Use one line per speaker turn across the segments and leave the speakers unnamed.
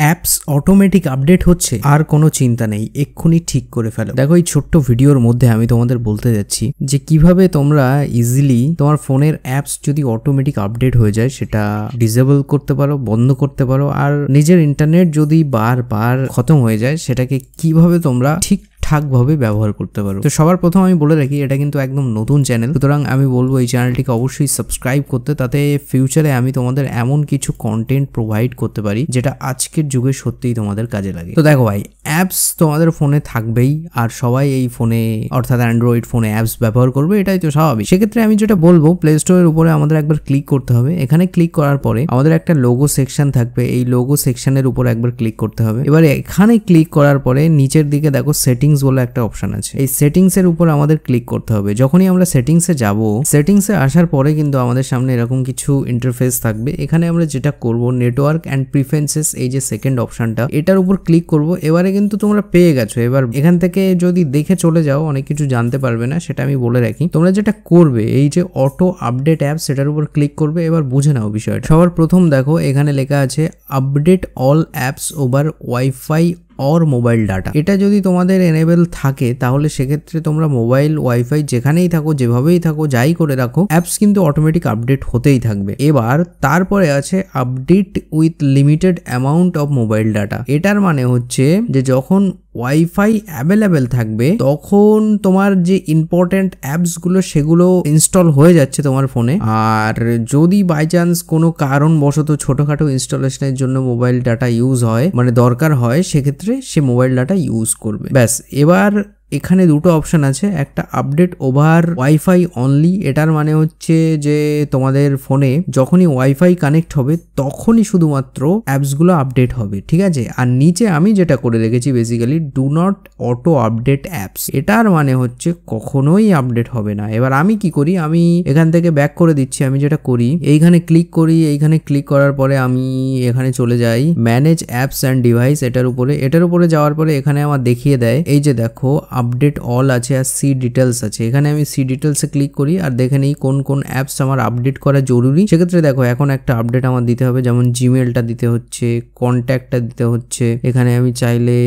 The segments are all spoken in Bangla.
অ্যাপস অটোমেটিক আপডেট হচ্ছে, আর কোনো চিন্তা নেই, এক্ষুনি ঠিক করে ফেলো। দেখো এই ছোট্ট ভিডিওর মধ্যে আমি তোমাদের বলতে যাচ্ছি যে কিভাবে তোমরা ইজিলি তোমার ফোনের অ্যাপস যদি অটোমেটিক আপডেট হয়ে যায় সেটা ডিসেবল করতে পারো, বন্ধ করতে পারো। আর নিজের ইন্টারনেট যদি বারবার খতম হয়ে যায় সেটাকে কিভাবে তোমরা ঠিকঠাকভাবে ব্যবহার করতে পারো। তো সবার প্রথম আমি বলে রাখি এটা কিন্তু একদম নতুন চ্যানেল, সুতরাং আমি বলবো এই চ্যানেলটিকে অবশ্যই সাবস্ক্রাইব করতে, তাতে ফিউচারে আমি তোমাদের এমন কিছু কন্টেন্ট প্রোভাইড করতে পারি যেটা আজকের যুগে সত্যিই তোমাদের কাজে লাগে। তো দেখো ভাই, অ্যাপস তোমাদের ফোনে থাকবেই, আর সবাই এই ফোনে অর্থাৎ অ্যান্ড্রয়েড ফোনে অ্যাপস ব্যবহার করবে, এটাই তো স্বাভাবিক। সেক্ষেত্রে আমি যেটা বলবো, প্লে স্টোরের উপরে আমাদের একবার ক্লিক করতে হবে। এখানে ক্লিক করার পরে আমাদের একটা লোগো সেকশন থাকবে, এই লোগো সেকশনের উপর একবার ক্লিক করতে হবে। এবারে এখানে ক্লিক করার পরে নিচের দিকে দেখো সেটিংস বলে একটা অপশন আছে, এই সেটিংস এর উপর আমাদের ক্লিক করতে হবে। যখনই আমরা সেটিংসে যাব, সেটিংসে আসার পরে কিন্তু আমাদের সামনে এরকম কিছু ইন্টারফেস থাকবে। এখানে আমরা যেটা করব, নেটওয়ার্ক অ্যান্ড প্রিফারেন্সেস, এই যে সেকেন্ড অপশনটা, এটার উপর ক্লিক করব। এবারে কিন্তু তোমরা পেয়ে গেছো। এবার এখান থেকে যদি দেখে চলে যাও অনেক কিছু জানতে পারবে না, সেটা আমি বলে রাখি। তোমরা যেটা করবে, এই যে অটো আপডেট অ্যাপ, সেটার উপর ক্লিক করবে। এবার বুঝে নাও বিষয়টা। সবার প্রথম দেখো এখানে লেখা আছে update all apps over wifi or mobile data. এটা যদি তোমাদের এনেবল থাকে তাহলে সেক্ষেত্রে তোমরা মোবাইল ওয়াইফাই যেখানেই থাকো, যেভাবেই থাকো, যাই করে রাখো, অ্যাপস কিন্তু অটোমেটিক আপডেট হতেই থাকবে। এবার তারপরে আছে update with limited amount of mobile data. এটার মানে হচ্ছে যে যখন ওয়াইফাই অ্যাভেলেবেল থাকবে তখন তোমার যে ইম্পর্টেন্ট অ্যাপসগুলো সেগুলো ইনস্টল হয়ে যাচ্ছে তোমার ফোনে। আর যদি বাই চান্স কোনো কারণবশত ছোটখাটো ইনস্টলেশনের জন্য মোবাইল ডাটা ইউজ হয়, মানে দরকার হয়, সেক্ষেত্রে সে মোবাইল ডাটা ইউজ করবে। ব্যাস। এবার এখানে দুটো অপশন আছে, একটা আপডেট ওভার ওয়াইফাই অনলি। এটার মানে হচ্ছে যে তোমাদের ফোনে যখনই ওয়াইফাই কানেক্ট হবে তখনই শুধুমাত্র অ্যাপসগুলো আপডেট হবে, ঠিক আছে। আর নিচে আমি যেটা করে রেখেছি basically, do not auto update apps. এটার মানে হচ্ছে কখনোই আপডেট হবে না। এবার আমি কি করি, আমি এখান থেকে ব্যাক করে দিচ্ছি। আমি যেটা করি, এইখানে ক্লিক করি। এইখানে ক্লিক করার পরে আমি এখানে চলে যাই ম্যানেজ অ্যাপস অ্যান্ড ডিভাইস, এটার উপরে যাওয়ার পরে এখানে আমার দেখিয়ে দেয়, এই যে দেখো আপডেট অল আছে আর সি ডিটেলস আছে। এখানে আমি সি ডিটেলসে ক্লিক করি আর দেখে নেই কোন কোন অ্যাপস আমার আপডেট করা জরুরি। সেক্ষেত্রে দেখো এখন একটা আপডেট আমার দিতে হবে, যেমন জিমেলটা দিতে হচ্ছে, কন্ট্যাক্টটা দিতে হচ্ছে। এখানে আমি চাইলে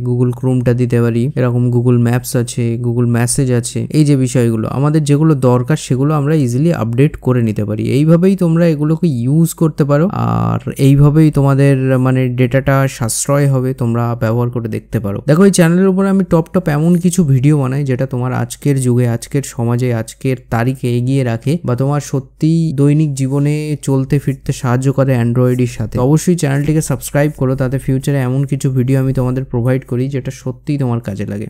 গুগল ক্রোমটা দিতে পারি, এরকম গুগল ম্যাপস আছে, গুগল মেসেজ আছে। এই যে বিষয়গুলো আমাদের যেগুলো দরকার সেগুলো আমরা ইজিলি আপডেট করে নিতে পারি। এইভাবেই তোমরা এগুলোকে ইউজ করতে পারো, আর এইভাবেই তোমাদের মানে ডেটাটা সাশ্রয় হবে, তোমরা ব্যবহার করে দেখতে পারো। দেখো এই চ্যানেলের উপরে আমি টপ এমন কিছু ভিডিও বানাই যেটা তোমার আজকের যুগে, আজকের সমাজে, আজকের তারিখে এগিয়ে রাখে, বা তোমার সত্যি দৈনিক জীবনে চলতে ফিরতে সাহায্য করে অ্যান্ড্রয়েডের সাথে। অবশ্যই চ্যানেলটিকে সাবস্ক্রাইব করো, তাতে ফিউচারে এমন কিছু ভিডিও আমি তোমাদের প্রোভাইড করি যেটা সত্যিই তোমার কাজে লাগে।